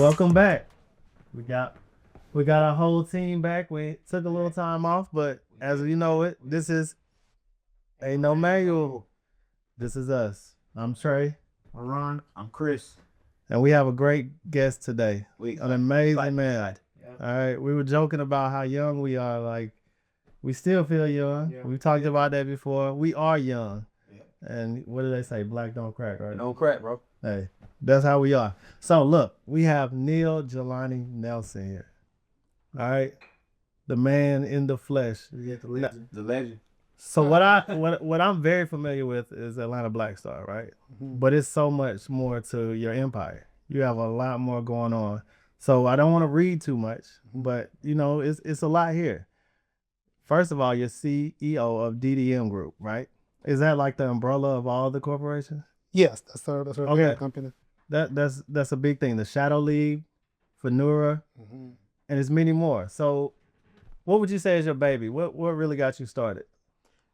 Welcome back. We got we got our whole team back. We took a little time off, but as you know it, this is ain't no manual. This is us. I'm Trey. I'm Ron. I'm Chris. And we have a great guest today. An amazing man. Yeah. All right. We were joking about how young we are. Like, we still feel young. Yeah. We've talked about that before. We are young. Yeah. And what do they say? Black don't crack, right? Don't crack, bro. Hey, that's how we are. So look, we have Neil Jelani Nelson here. All right. The man in the flesh. The legend. So what I'm very familiar with is Atlanta Black Star, right? Mm-hmm. But it's so much more to your empire. You have a lot more going on. So I don't want to read too much, but you know, it's a lot here. First of all, you're CEO of DDM Group, right? Is that like the umbrella of all the corporations? Yes, that's our Okay. company. That's a big thing. The Shadow League, Fanura, Mm-hmm. and there's many more. So what would you say is your baby? What really got you started?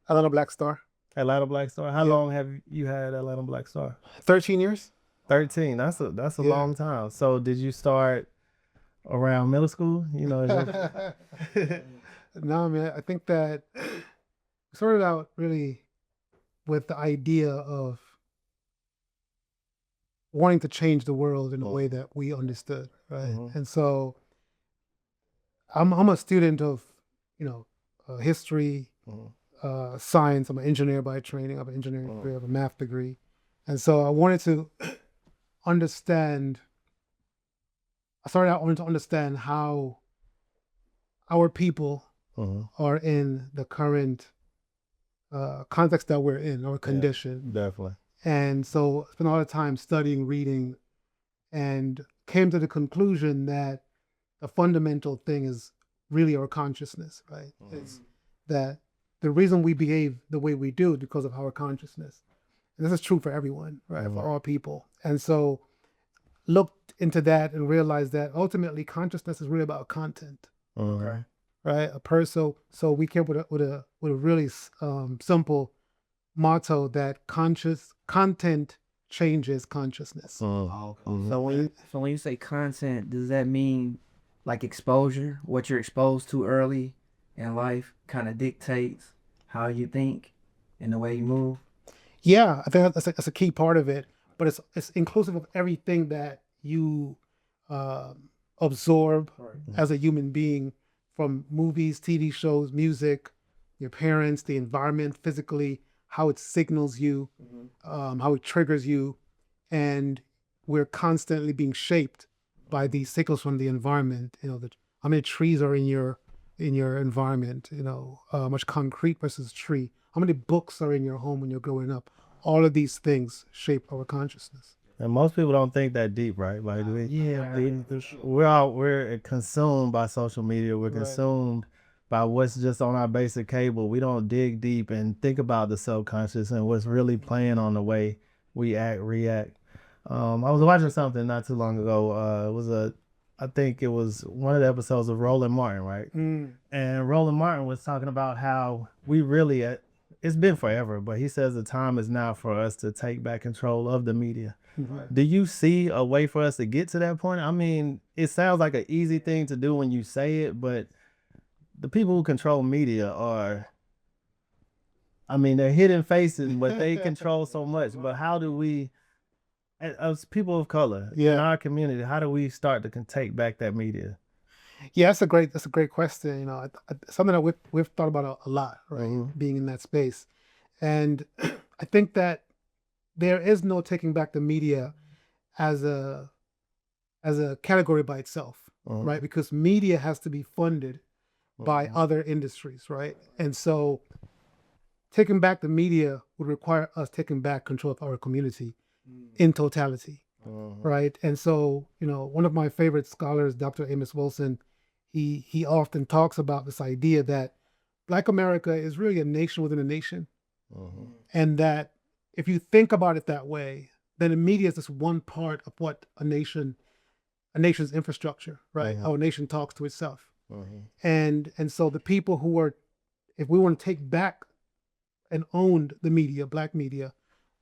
Atlanta Black Star. Atlanta Black Star. How Yeah. long have you had Atlanta Black Star? 13 years. 13. That's a Yeah. long time. So did you start around middle school? You know, No, man, I think that we started out really with the idea of wanting to change the world in a way that we understood, right? Mhm. And so I'm a student of, history, Mhm. science. I'm an engineer by training. I have an engineering Mhm. degree, I have a math degree. And so I wanted to understand, I started out wanting to understand how our people Mhm. are in the current context that we're in, or condition. Definitely. And so I spent a lot of time studying, reading, and came to the conclusion that the fundamental thing is really our consciousness, right? It's that the reason we behave the way we do is because of our consciousness. And this is true for everyone, right? For all people. And so looked into that and realized that ultimately consciousness is really about content, Okay. right? A person. So we came with a really simple motto that content changes consciousness. Oh, okay. Mhm. So when you say content, does that mean like exposure? What you're exposed to early in life kind of dictates how you think and the way you move? Yeah, I think that's a key part of it, but it's inclusive of everything that you absorb as a human being, from movies, TV shows, music, your parents, the environment, physically, how it signals you, how it triggers you, and we're constantly being shaped by these signals from the environment. How many trees are in your environment? How much concrete versus tree? How many books are in your home when you're growing up? All of these things shape our consciousness. And most people don't think that deep, right? Like we're consumed by social media. We're Right. consumed by what's just on our basic cable. We don't dig deep and think about the subconscious and what's really playing on the way we react. I was watching something not too long ago. I think it was one of the episodes of Roland Martin, right? And Roland Martin was talking about how we really, it's been forever, but he says the time is now for us to take back control of the media. Do you see a way for us to get to that point? I mean, it sounds like an easy thing to do when you say it, but the people who control media are, I mean, they're hidden faces, but they control so much. But how do we, as people of color in our community, how do we start to take back that media? Yeah, that's a great question. Something that we've thought about a lot, right? Being in that space, and I think that there is no taking back the media as a category by itself, right? Because media has to be funded by other industries, right? And so taking back the media would require us taking back control of our community in totality, right? And so, one of my favorite scholars, Dr. Amos Wilson, he often talks about this idea that Black America is really a nation within a nation, and that if you think about it that way, then the media is just one part of what a nation's infrastructure, right? How a nation talks to itself. And so the people who are, if we want to take back and own the media, Black media,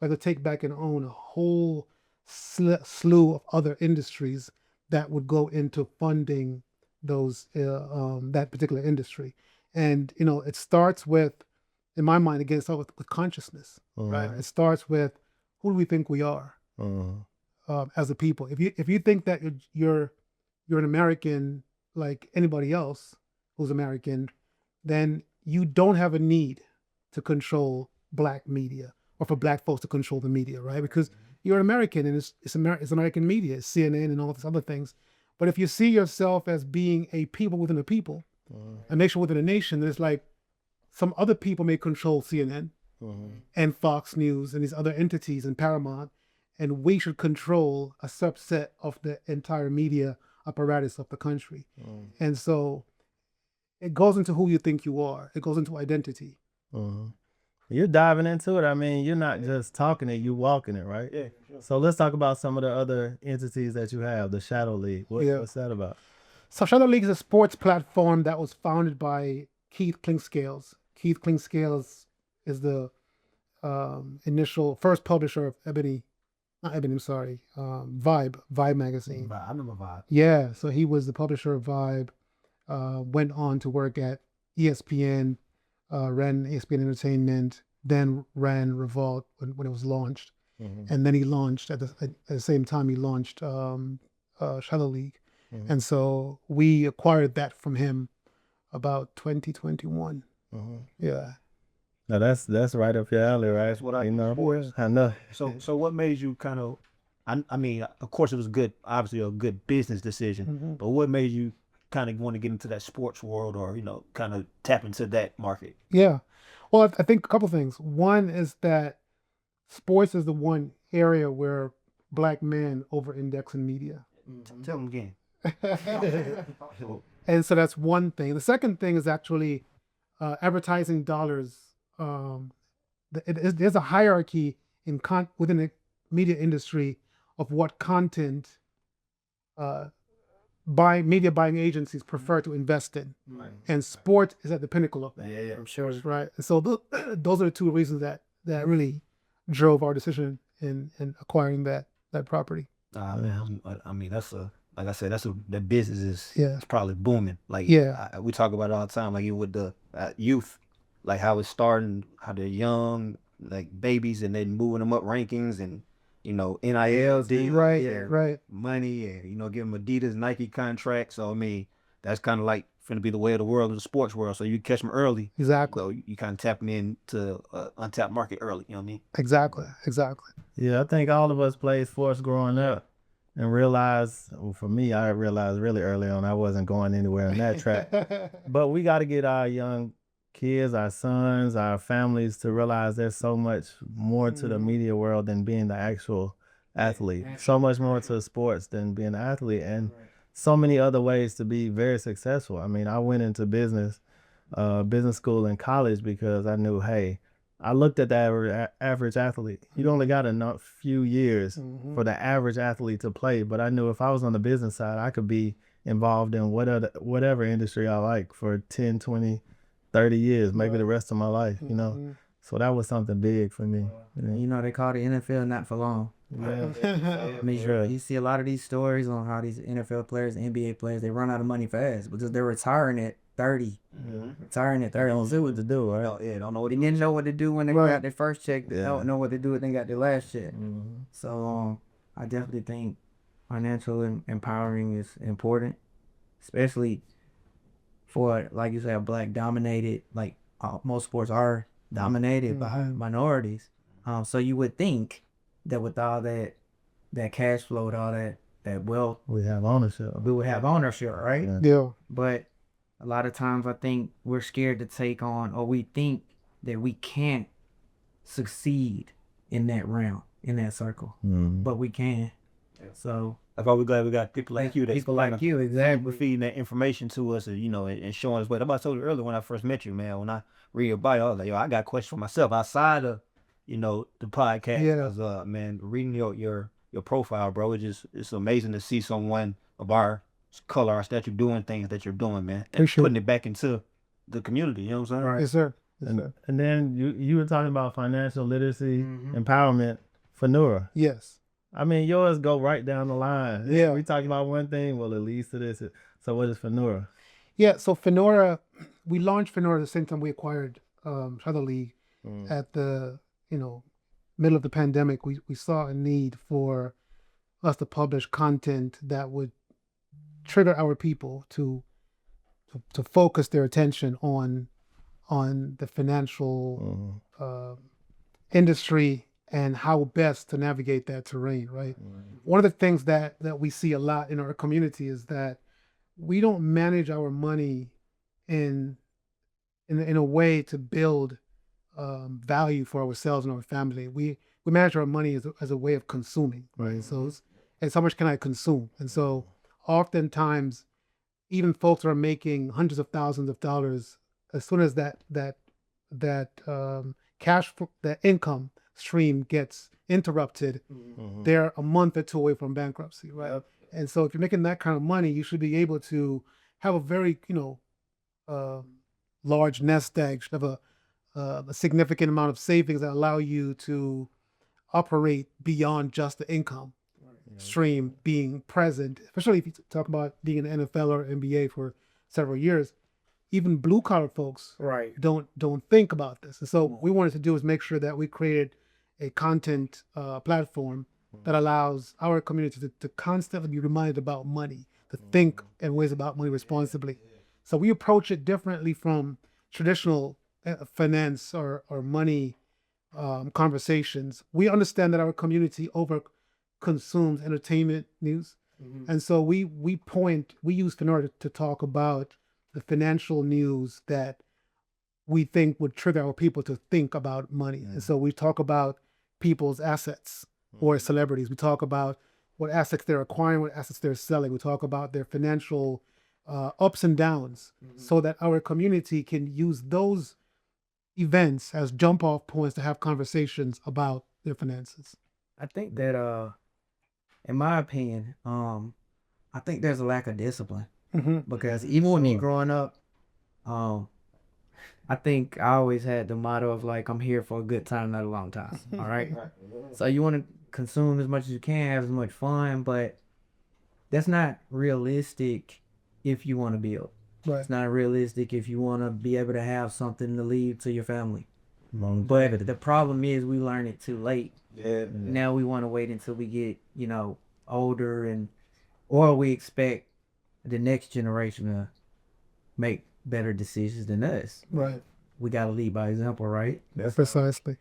we have to take back and own a whole slew of other industries that would go into funding those that particular industry. And it starts with, in my mind, again, it starts with consciousness, right? It starts with, who do we think we are as a people? If you think that you're an American like anybody else who's American, then you don't have a need to control Black media or for Black folks to control the media, right? Because you're an American, and it's American media, it's CNN and all these other things. But if you see yourself as being a people within a people, a nation within a nation, then it's like some other people may control CNN and Fox News and these other entities and Paramount, and we should control a subset of the entire media apparatus of the country. And so it goes into who you think you are. It goes into identity. You're diving into it. I mean, you're not just talking it, you're walking it, right? Yeah. Sure. So let's talk about some of the other entities that you have, the Shadow League. What's that about? So Shadow League is a sports platform that was founded by Keith Clinkscales. Keith Clinkscales is the first publisher of Vibe magazine. I remember Vibe. Yeah, so he was the publisher of Vibe, went on to work at ESPN, ran ESPN Entertainment, then ran Revolt when it was launched. And then he launched, at the same time, he launched Shadow League. And so we acquired that from him about 2021. Yeah. Now that's right up your alley, right? That's what I I know. So what made you kind of? I mean, of course, it was obviously a good business decision. But what made you kind of want to get into that sports world, or kind of tap into that market? Yeah. Well, I think a couple things. One is that sports is the one area where Black men over-index in media. Tell them again. And so that's one thing. The second thing is actually advertising dollars. There's a hierarchy within the media industry of what content media buying agencies prefer to invest in. And sport is at the pinnacle of that. Yeah. I'm sure. Right. So those are the two reasons that really drove our decision in acquiring that property. Man, I mean, like I said, the business is it's probably booming. Like we talk about it all the time, like with the youth, like how it's starting, how they're young, like babies, and then moving them up rankings, and NIL deals, right, money, and give them Adidas, Nike contracts. So I mean, that's kind of like finna be the way of the world in the sports world. So you catch them early, exactly. So you kind of tapping into untapped market early. You know what I mean? Exactly. Yeah, I think all of us played sports growing up and realized, well, for me, I realized really early on I wasn't going anywhere in that track. But we got to get our young kids, our sons, our families to realize there's so much more to the media world than being the actual athlete. So much more to sports than being an athlete, and so many other ways to be very successful. I mean, I went into business school in college because I knew, hey, I looked at the average athlete. You only got a few years for the average athlete to play, but I knew if I was on the business side, I could be involved in whatever industry I like for 10, 20, 30 years, maybe the rest of my life, So that was something big for me. They call the NFL not for long. I mean, you see a lot of these stories on how these NFL players, NBA players, they run out of money fast because they're retiring at 30. Retiring at 30, don't know what to do, right? Yeah, don't know what They didn't know what to do when they got their first check. They don't know what to do when they got their last check. So I definitely think financial empowering is important, especially for, like you said, a Black dominated, like most sports are dominated by minorities. So you would think that with all that cash flow, with all that wealth, we have ownership. we would have ownership, right? Yeah. But a lot of times I think we're scared to take on, or we think that we can't succeed in that realm, in that circle. But we can. So that's why we're glad we got people like you. People like you, exactly. Feeding that information to us, and and showing us what. I told you earlier when I first met you, man. When I read your bio, I was like, yo, I got questions for myself outside of, the podcast. Yeah. 'Cause, man, reading your profile, bro, it's amazing to see someone of our color that you're doing things that you're doing, man, and putting it back into the community. You know what I'm saying? Right. Yes, sir. And then you were talking about financial literacy, empowerment for Nura. Yes. I mean, yours go right down the line. Yeah. We talking about one thing, well, it leads to this. So what is Fenora? Yeah, so Fenora, we launched Fenora the same time we acquired Shadow League at the, middle of the pandemic. We saw a need for us to publish content that would trigger our people to focus their attention on the financial industry and how best to navigate that terrain, right? One of the things that we see a lot in our community is that we don't manage our money in a way to build value for ourselves and our family. We manage our money as a way of consuming, right? So it's how much can I consume? And so oftentimes, even folks are making hundreds of thousands of dollars. As soon as that that income stream gets interrupted, they're a month or two away from bankruptcy, right? Yep. And so if you're making that kind of money, you should be able to have a very large nest egg, should have a significant amount of savings that allow you to operate beyond just the income stream being present, especially if you talk about being in the NFL or NBA for several years. Even blue collar folks don't think about this. And so what we wanted to do is make sure that we created a content platform that allows our community to constantly be reminded about money, to think in ways about money responsibly. So we approach it differently from traditional finance or money conversations. We understand that our community over consumes entertainment news. And so we use Fenora to talk about the financial news that we think would trigger our people to think about money. And so we talk about people's assets or celebrities. We talk about what assets they're acquiring, what assets they're selling. We talk about their financial ups and downs so that our community can use those events as jump off points to have conversations about their finances. I think that in my opinion, I think there's a lack of discipline because even with me growing up, I think I always had the motto of like, I'm here for a good time, not a long time. All right. So you want to consume as much as you can, have as much fun, but that's not realistic if you want to build. Right. It's not realistic if you want to be able to have something to leave to your family. But the problem is we learn it too late. Yeah. Now we want to wait until we get, older or we expect the next generation to make better decisions than us. Right. We got to lead by example, right? That's precisely.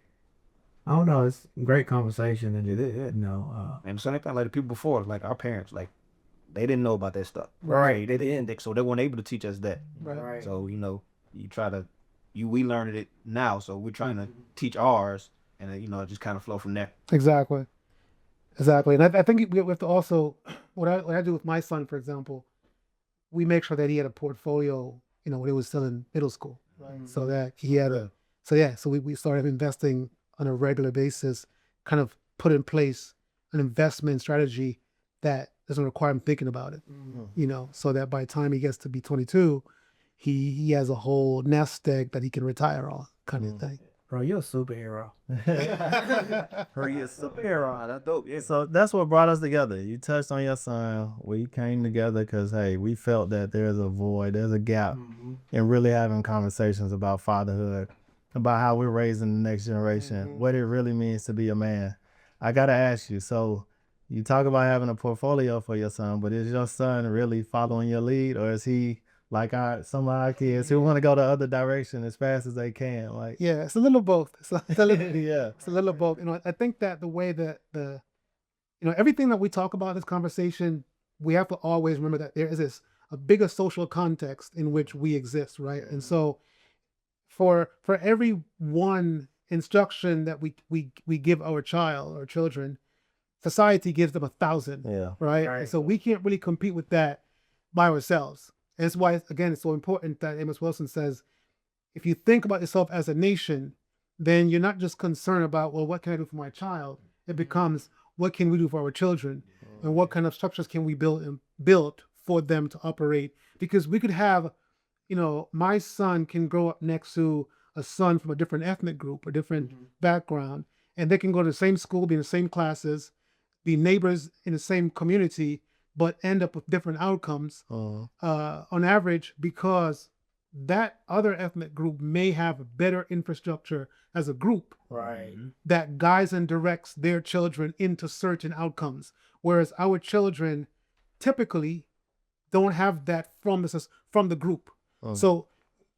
I don't know. It's a great conversation. And and same thing like the people before, like our parents, like they didn't know about that stuff. Right. They didn't. So they weren't able to teach us that. Right. So, we learned it now. So we're trying to teach ours and, just kind of flow from there. Exactly. And I think we have to also, what I do with my son, for example, we make sure that he had a portfolio, when he was still in middle school, right? So that he had so we started investing on a regular basis, kind of put in place an investment strategy that doesn't require him thinking about it, so that by the time he gets to be 22, he has a whole nest egg that he can retire on, kind of thing. Bro, you're a superhero. Bro, you're a superhero. That's dope. Yeah. So that's what brought us together. You touched on your son. We came together because, hey, we felt that there's a void, there's a gap in really having conversations about fatherhood, about how we're raising the next generation, what it really means to be a man. I got to ask you, so you talk about having a portfolio for your son, but is your son really following your lead, or is he like some of our kids who want to go the other direction as fast as they can? Like, yeah, it's a little both. It's a little both. I think that the way that everything that we talk about in this conversation, we have to always remember that there is a bigger social context in which we exist, right? And so, for every one instruction that we give our child or children, society gives them 1,000. Yeah. Right. And so we can't really compete with that by ourselves. And that's why, again, it's so important that Amos Wilson says, if you think about yourself as a nation, then you're not just concerned about, well, what can I do for my child? It becomes, what can we do for our children? And what kind of structures can we build for them to operate? Because we could have, my son can grow up next to a son from a different ethnic group or different background, and they can go to the same school, be in the same classes. be neighbors in the same community, but end up with different outcomes on average, because that other ethnic group may have better infrastructure as a group, Right. that guides and directs their children into certain outcomes, whereas our children typically don't have that from the group. So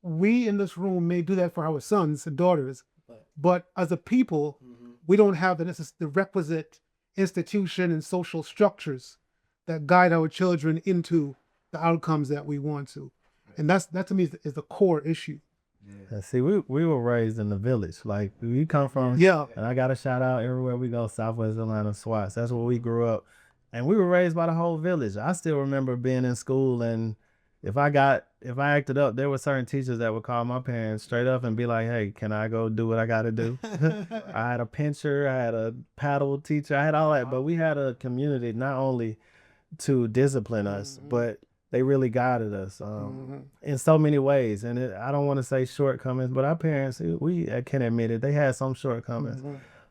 we in this room may do that for our sons and daughters, but as a people, we don't have the requisite institution and social structures that guide our children into the outcomes that we want to. And that to me is the core issue. Yeah, see, we were raised in the village. Like, we come from, Yeah. and I got to shout out everywhere we go, Southwest Atlanta, SWATs. That's where we grew up. And we were raised by the whole village. I still remember being in school, and if I acted up, there were certain teachers that would call my parents straight up and be like, hey, can I go do what I got to do? I had a pincher, I had a paddle teacher, I had all that. But we had a community not only to discipline us, but they really guided us in so many ways. And I don't want to say shortcomings, but our parents, we can admit it, they had some shortcomings.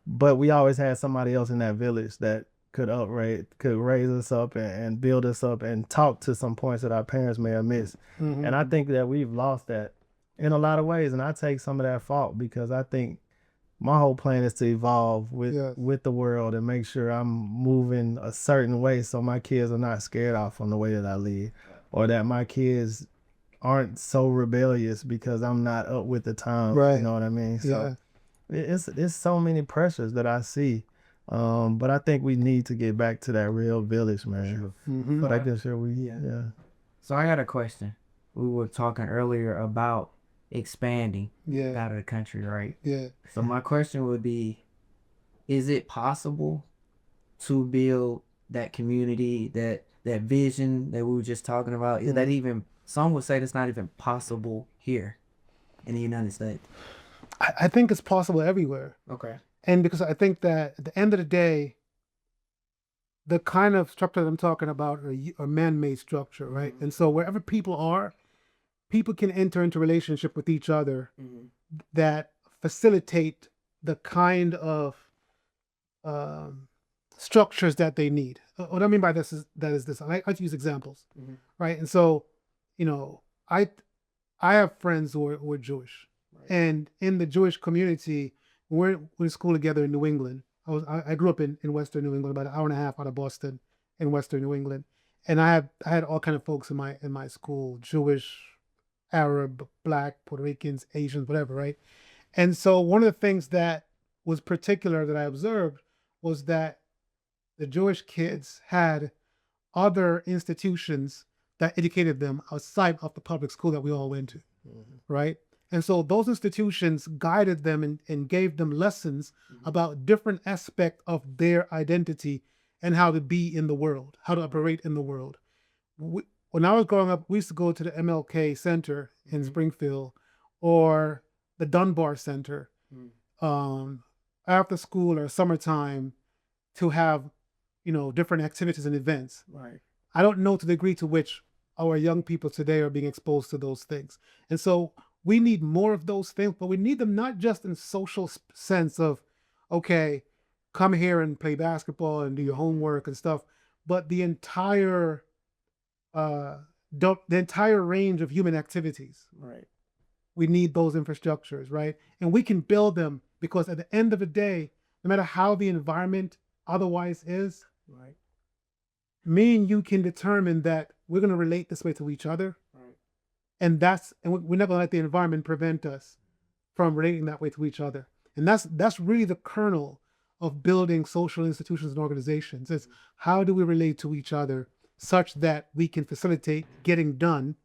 But we always had somebody else in that village that could raise us up and build us up and talk to some points that our parents may have missed. And I think that we've lost that in a lot of ways. And I take some of that fault, because I think my whole plan is to evolve with the world and make sure I'm moving a certain way so my kids are not scared off from the way that I live, or that my kids aren't so rebellious because I'm not up with the time. Right. You know what I mean? So it's so many pressures that I see. But I think we need to get back to that real village, man. But I guess So I got a question. We were talking earlier about expanding out of the country, right? Yeah. So my question would be, is it possible to build that community, that vision that we were just talking about? Is that even, some would say that's not even possible here in the United States? I think it's possible everywhere. Okay. And because I think that at the end of the day, the kind of structure that I'm talking about are a man-made structure, right? And so wherever people are, people can enter into relationship with each other that facilitate the kind of structures that they need. What I mean by this is this. I like to use examples, right? And so, I have friends who are Jewish, and in the Jewish community, we're in school together in New England. I grew up in Western New England, about an hour and a half out of Boston, in Western New England, and I had all kind of folks in my school: Jewish, Arab, Black, Puerto Ricans, Asians, whatever, right? And so one of the things that was particular that I observed was that the Jewish kids had other institutions that educated them outside of the public school that we all went to, right? And so those institutions guided them and gave them lessons about different aspects of their identity and how to be in the world, how to operate in the world. When I was growing up, we used to go to the MLK Center in Springfield or the Dunbar Center after school or summertime to have, different activities and events. Right. I don't know to the degree to which our young people today are being exposed to those things. And so we need more of those things, but we need them not just in social sense of, okay, come here and play basketball and do your homework and stuff, but the entire range of human activities. Right. We need those infrastructures, right? And we can build them, because at the end of the day, no matter how the environment otherwise is, right, me and you can determine that we're going to relate this way to each other. right, And we're not going to let the environment prevent us from relating that way to each other. And that's really the kernel of building social institutions and organizations. It's how do we relate to each other such that we can facilitate getting done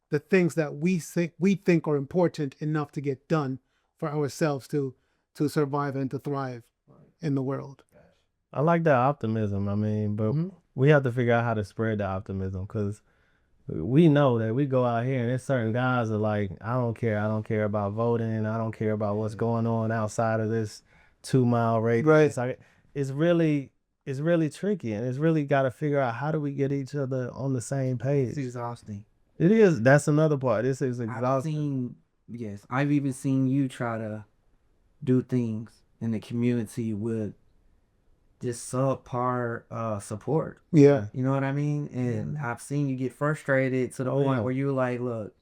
the things that we think are important enough to get done for ourselves to survive and to thrive in the world. I like that optimism. I mean, but we have to figure out how to spread the optimism, because we know that we go out here and there's certain guys are like, I don't care about voting, I don't care about what's going on outside of this 2-mile radius. Right. It's really tricky, and it's really got to figure out how do we get each other on the same page. It's exhausting. It is. That's another part. This is exhausting. I've even seen you try to do things in the community with just subpar support. Yeah. You know what I mean? And I've seen you get frustrated to the point where you're like, look,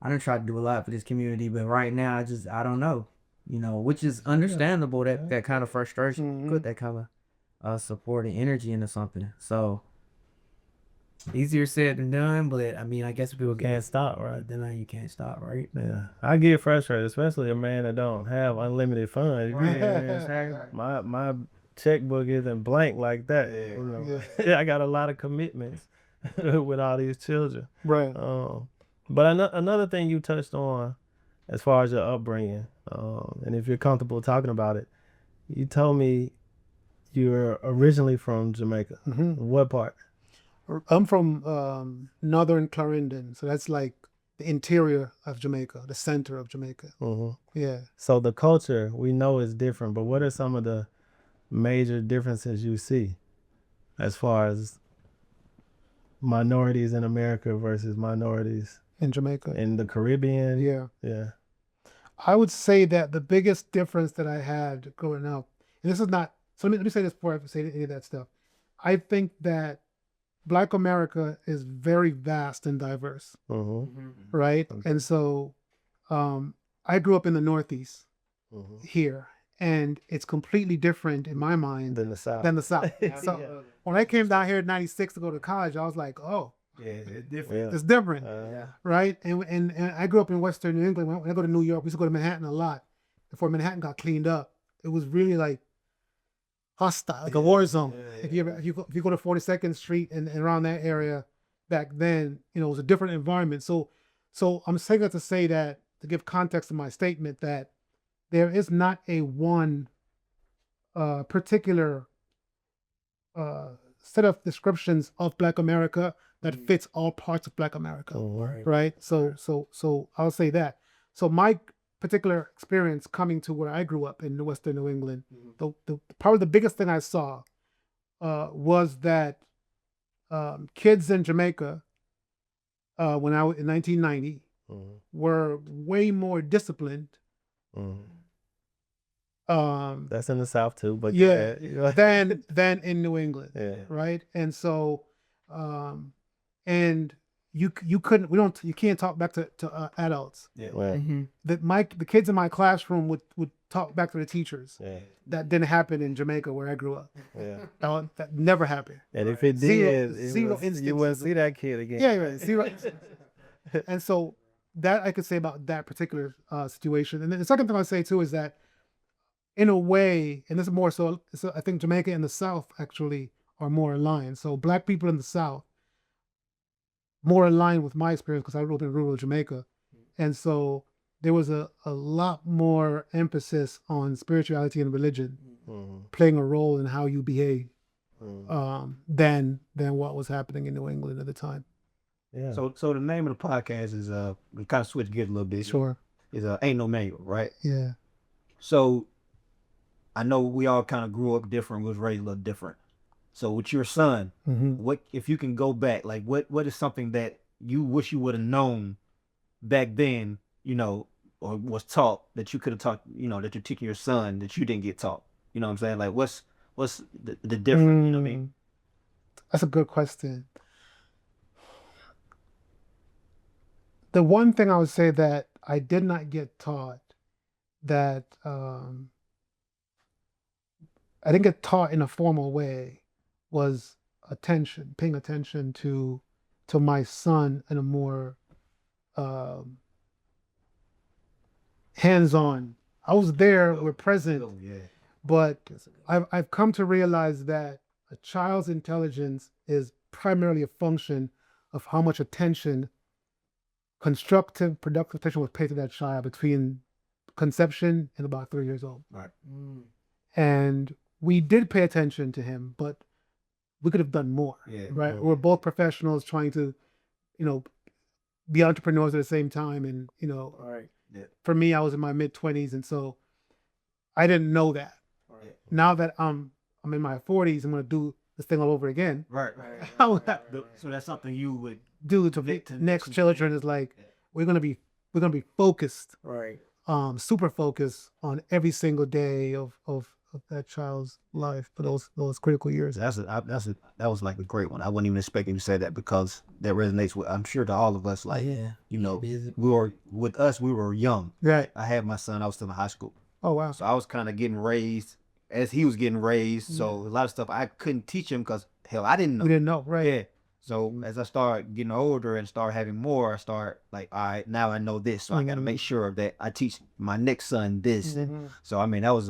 I done tried to do a lot for this community, but right now I don't know. You know, which is understandable that kind of frustration, put that kind of support and energy into something. So easier said than done, but I mean, I guess people Can't stop, right? then you can't stop, right? Yeah, I get frustrated, especially a man that don't have unlimited funds. My checkbook isn't blank like that. You know? I got a lot of commitments with all these children. Right. But another thing you touched on, as far as your upbringing, and if you're comfortable talking about it, you told me you're originally from Jamaica. What part? I'm from northern Clarendon, so that's like the interior of Jamaica, the center of Jamaica. Yeah. So the culture we know is different, but what are some of the major differences you see as far as minorities in America versus minorities in Jamaica, in the Caribbean? Yeah. I would say that the biggest difference that I had growing up, and this is not, so let me say this before I say any of that stuff. I think that Black America is very vast and diverse, right? Okay. And so I grew up in the Northeast here, and it's completely different in my mind than the South. So when I came down here in '96 to go to college, I was like, oh, yeah, it's different. It's different, right? And I grew up in Western New England. When I go to New York, we used to go to Manhattan a lot. Before Manhattan got cleaned up, it was really like hostile, like a war zone. If you go to 42nd Street and around that area back then, you know, it was a different environment. So I'm saying that to say that, to give context to my statement, that there is not a one particular set of descriptions of Black America that fits all parts of Black America, right? So I'll say that. So my particular experience coming to where I grew up in Western New England, the probably the biggest thing I saw was that kids in Jamaica, when I was in 1990, were way more disciplined. That's in the South too, but than in New England, right? And so, and you can't talk back to adults. The kids in my classroom would talk back to the teachers. That didn't happen in Jamaica where I grew up. That never happened. And if it did, zero instances. You wouldn't see that kid again. Right. Zero. And so that I could say about that particular situation. And then the second thing I'd say too is that, in a way, and this is more so I think Jamaica and the South actually are more aligned. So Black people in the South, more aligned with my experience because I grew up in rural Jamaica. And so there was a lot more emphasis on spirituality and religion playing a role in how you behave than what was happening in New England at the time. Yeah. So the name of the podcast is we kind of switch gears a little bit. Sure. Is Ain't No Manual, right? Yeah. So I know we all kind of grew up different, was raised a little different. So with your son, what if you can go back, like what is something that you wish you would have known back then, you know, or was taught that you could have taught, you know, that you're teaching your son that you didn't get taught? You know what I'm saying? Like what's the difference? You know what I mean? That's a good question. The one thing I would say that I did not get taught, that I didn't get taught in a formal way, was paying attention to my son in a more hands-on. I was there, we're present, but I've come to realize that a child's intelligence is primarily a function of how much attention, constructive, productive attention was paid to that child between conception and about 3 years old. Right. And we did pay attention to him, but we could have done more. Right. We're both professionals trying to, you know, be entrepreneurs at the same time. And, you know, for me, I was in my mid-20s, and so I didn't know that. Now that I'm in my 40s, I'm going to do this thing all over again. Right. So that's something you would do to next children is like, we're going to be focused. Right. Super focused on every single day of that child's life for those critical years. That was like a great one. I wasn't even expecting you to say that because that resonates with, I'm sure, to all of us. Like, you know, we were young. Right. I had my son, I was still in high school. Oh wow. So I was kind of getting raised as he was getting raised. So a lot of stuff I couldn't teach him because hell, I didn't know. We didn't know, right? Yeah. So as I start getting older and start having more, I start like, all right, now I know this. So I got to make sure that I teach my next son this. So I mean, that was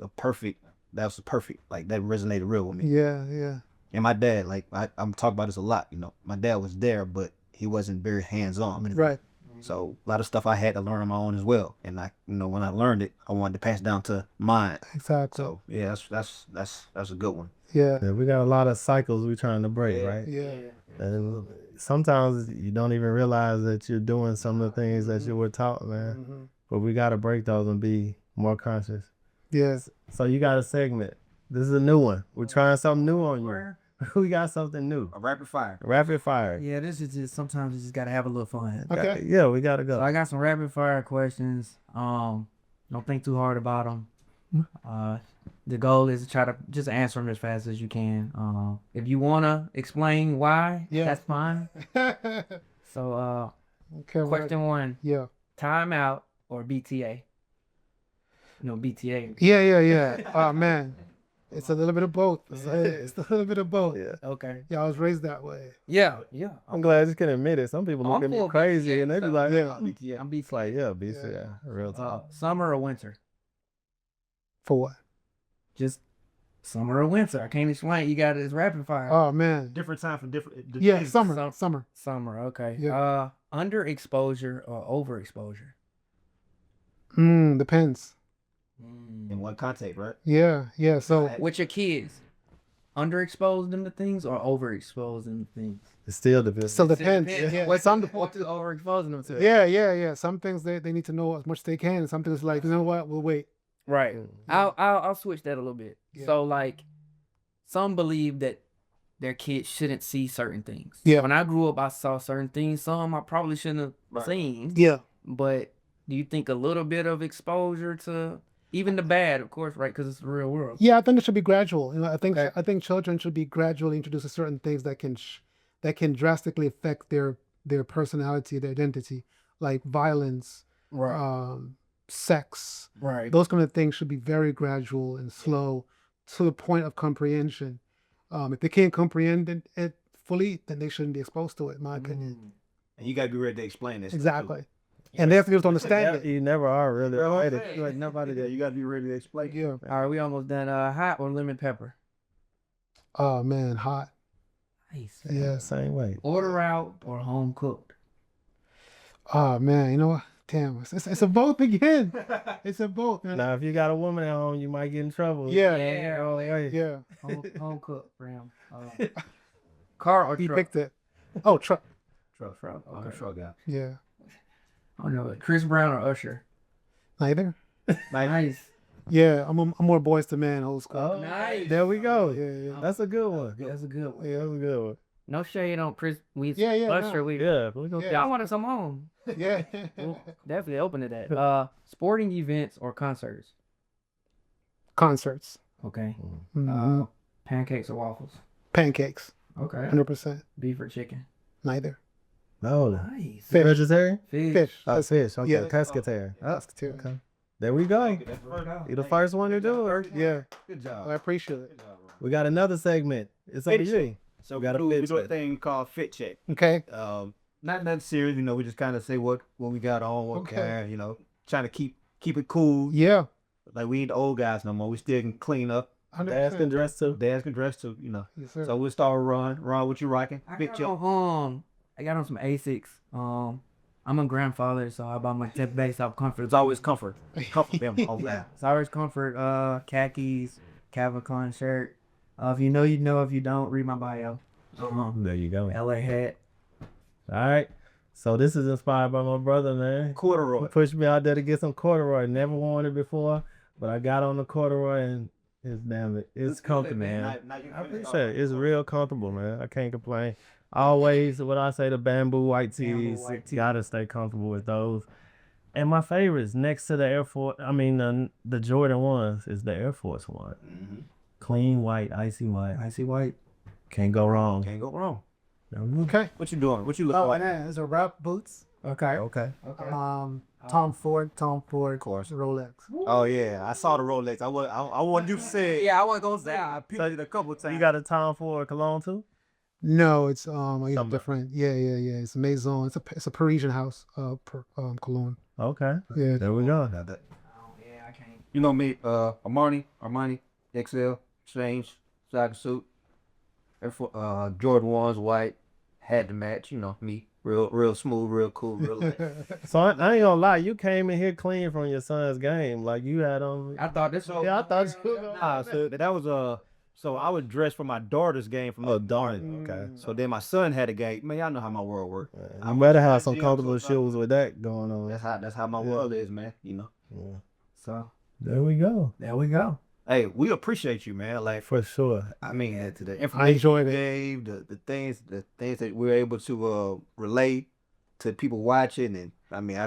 a perfect. Like that resonated real with me. Yeah, yeah. And my dad, like I'm talking about this a lot. You know, my dad was there, but he wasn't very hands on. Right. So a lot of stuff I had to learn on my own as well. And when I learned it, I wanted to pass it down to mine. Exactly. So yeah, that's a good one. Yeah. We got a lot of cycles we're trying to break, right? Yeah. And sometimes you don't even realize that you're doing some of the things that you were taught, man. But we got to break those and be more conscious. Yes. So you got a segment. This is a new one. We're trying something new on you. We got something new. A rapid fire. Rapid fire. Yeah, this is just sometimes you just gotta have a little fun. Okay. Yeah, we got to go. So I got some rapid fire questions. Don't think too hard about them. The goal is to try to just answer them as fast as you can. If you wanna explain why, that's fine. So Okay. question one: Yeah. timeout or BTA? BTA. Yeah. Oh man, it's a little bit of both. It's a little bit of both. Yeah. Okay. Yeah, I was raised that way. Yeah. I'm glad you can admit it. Some people look at me full crazy BTA, and they be so- like, Yeah. I'm it's like, yeah, BC, real talk. Summer or winter? For what? Just summer or winter. I can't explain. You got it as rapid fire. Oh man. Different time for different. Yeah, summer. Summer. Okay. Yeah. Underexposure or overexposure? Depends. In what context, right? Yeah. So With your kids, underexpose them to things or overexpose them to things? It still depends. still depends. Yeah. What's on the point to overexposing them to? Yeah. Some things they need to know as much as they can. Some things like, you know what, we'll wait. Right. I'll switch that a little bit. Yeah. So like, some believe that their kids shouldn't see certain things. Yeah. When I grew up, I saw certain things. Some I probably shouldn't have seen. Yeah. But do you think a little bit of exposure to even the bad, of course, right? Because it's the real world. Yeah, I think it should be gradual. I think children should be gradually introduced to certain things that can drastically affect their personality, their identity, like violence, Right. sex. Right. Those kind of things should be very gradual and slow to the point of comprehension. If they can't comprehend it fully, then they shouldn't be exposed to it, in my opinion. And you got to be ready to explain this. Exactly. And they have to be able to understand it. You never are really. You like nobody there. You got to be ready to explain. Yeah. All right, we almost done. Hot or lemon pepper? Oh man, hot. Nice. Yeah. Same way. Order out or home cooked? Oh man, you know what? Damn, it's a both again. It's a both. Man. Now, if you got a woman at home, you might get in trouble. Yeah. Yeah. Home cooked for him. Car or He truck? picked it. Oh, truck. Truck. Okay. I'm truck guy. Yeah. I don't know. Chris Brown or Usher? Neither. Nice. Yeah, I'm more boys to man, old school. Oh, Nice. there we go. Yeah. That's a good one. That's a good one. Yeah, that's a good one. No shade on Chris. Yeah, Usher. no. We Yeah, but we gonna Y'all wanted some home. Yeah. We'll definitely open to that. Sporting events or concerts? Concerts. Okay. Mhm. Pancakes or waffles? Pancakes. Okay. 100%. Beef or chicken? Neither. No. Nice. Fish. Vegetarian? Fish. Oh, fish. Okay, Yeah. pescatarian. That's the two. Okay. There we go. You the first one to do it. Yeah. Good job. I appreciate it. We got another segment. It's up to you. So We got a we fit do a check. thing called fit check. Okay. Not nothing serious, we just kind of say what we got on, what Okay. care, trying to keep it cool. Yeah. Like we ain't the old guys no more. We still can clean up. 100%. Dads can dress too. Dads can dress too, Yes, sir. So we'll start with Ron. Ron, what you rocking? Fit check. I got on some Asics. I'm a grandfather, so I buy my tip based off comfort. It's always comfort. Comfort them. Oh, yeah. It's always comfort. Khakis, Calvin Klein shirt. If you know, you know. If you don't, read my bio. There you go. LA hat. All right. So this is inspired by my brother, man. Corduroy. He pushed me out there to get some corduroy. Never worn it before, but I got on the corduroy and it's comfy, man. I appreciate it. It's real comfortable, man. I can't complain. Always, what I say, the bamboo white tees. white tee. Gotta stay comfortable with those. And my favorites next to the Air Force, I mean the Jordan 1s is the Air Force 1. Mm-hmm. Clean white, icy white. Icy white. Can't go wrong. Can't go wrong. Okay. What you doing? What you looking Oh, like? and then it's a wrap boots. Okay. Okay. Tom Ford, Of course. Rolex. Oh yeah, I saw the Rolex. I want you to say. Yeah, I wasn't gonna say. I picked So, it a couple times. You got a Tom Ford cologne too? No, it's I use a Something. different. Yeah. It's a Maison. It's a Parisian house. Cologne. Okay. Yeah. There we go. Now that- Yeah, I can't. You know me, Armani, XL, Strange, soccer suit, Jordan 1s, white, had to match. You know me, real smooth, real cool, real light. So I ain't gonna lie, you came in here clean from your son's game. Like you had on. I thought this was. Yeah, I thought you. Nah, so that was So I was dressed for my daughter's game from. Oh, darn. Okay. So then my son had a game. Man, y'all know how my world works. You better have some comfortable shoes with that going on. That's how my world is, man. You know. Yeah. So There we go. there we go. Hey, we appreciate you, man. Like, For sure. I mean, to the I information enjoyed you it. gave, the things that we're able to relay to people watching, and I mean,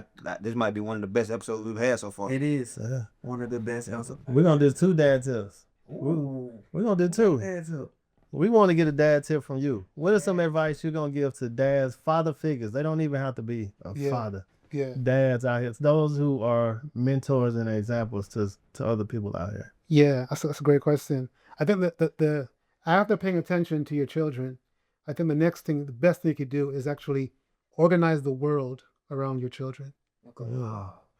this might be one of the best episodes we've had so far. It is Yeah. one of the best episodes. We're gonna do 2 dad tips. We're gonna do 2. Heads up. We want to get a dad tip from you. What is some advice you're gonna give to dads, father figures? They don't even have to be a Yeah. father. Yeah. Dads out here, those who are mentors and examples to other people out here. Yeah, that's a great question. I think that the after paying attention to your children, I think the next thing, the best thing you could do is actually organize the world around your children.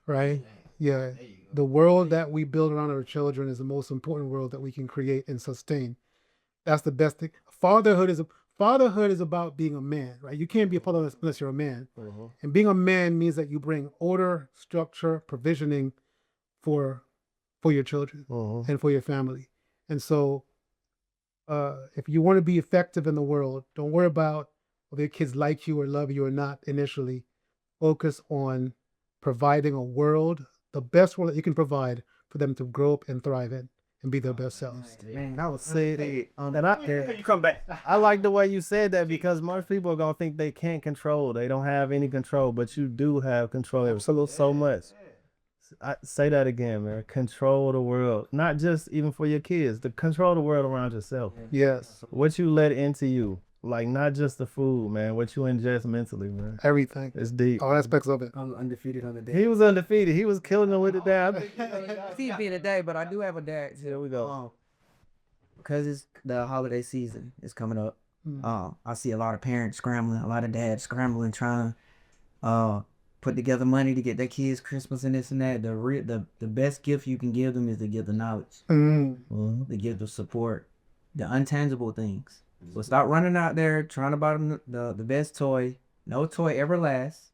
Right? Yeah. The world that we build around our children is the most important world that we can create and sustain. That's the best thing. Fatherhood is about being a man, right? You can't be a father unless you're a man. And being a man means that you bring order, structure, provisioning for your children and for your family. And so if you want to be effective in the world, don't worry about whether your kids like you or love you or not initially. Focus on providing a world, the best world that you can provide for them to grow up and thrive in and be their best selves. Man, that was See, sick. and You come back. I like the way you said that because most people are gonna think they can't control. They don't have any control, but you do have control over so much. I say that again, man. Control the world, not just even for your kids. To control the world around yourself. Yes, What you let into you, like not just the food, man. What you ingest mentally, man. everything, It's deep. all aspects of it. I'm undefeated on the day. He was undefeated. He was killing it with it down. See being a day, but I do have a dad too. Here we go. Because it's the holiday season is coming up. I see a lot of parents scrambling, a lot of dads scrambling, trying to put together money to get their kids Christmas and this and that. The best gift you can give them is to give the knowledge, to give the support, the untangible things. So stop running out there trying to buy them the best toy. No toy ever lasts,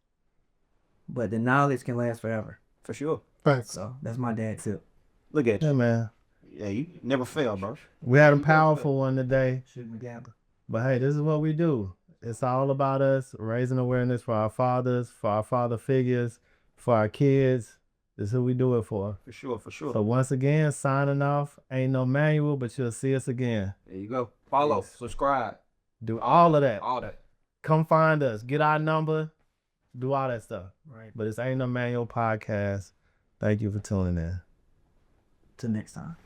but the knowledge can last forever. For sure. Thanks. So that's my dad tip. Look at Yeah, you. man. Yeah, you never fail, bro. We had a powerful one today. Shooting the gap. But hey, this is what we do. It's all about us raising awareness for our fathers, for our father figures, for our kids. This is who we do it for. For sure, for sure. So once again, signing off. Ain't no manual, but you'll see us again. There you go. Follow, Yes. subscribe, Do all of that. all that. Come find us. Get our number. Do all that stuff. Right. But it's Ain't No Manual podcast. Thank you for tuning in. Till next time.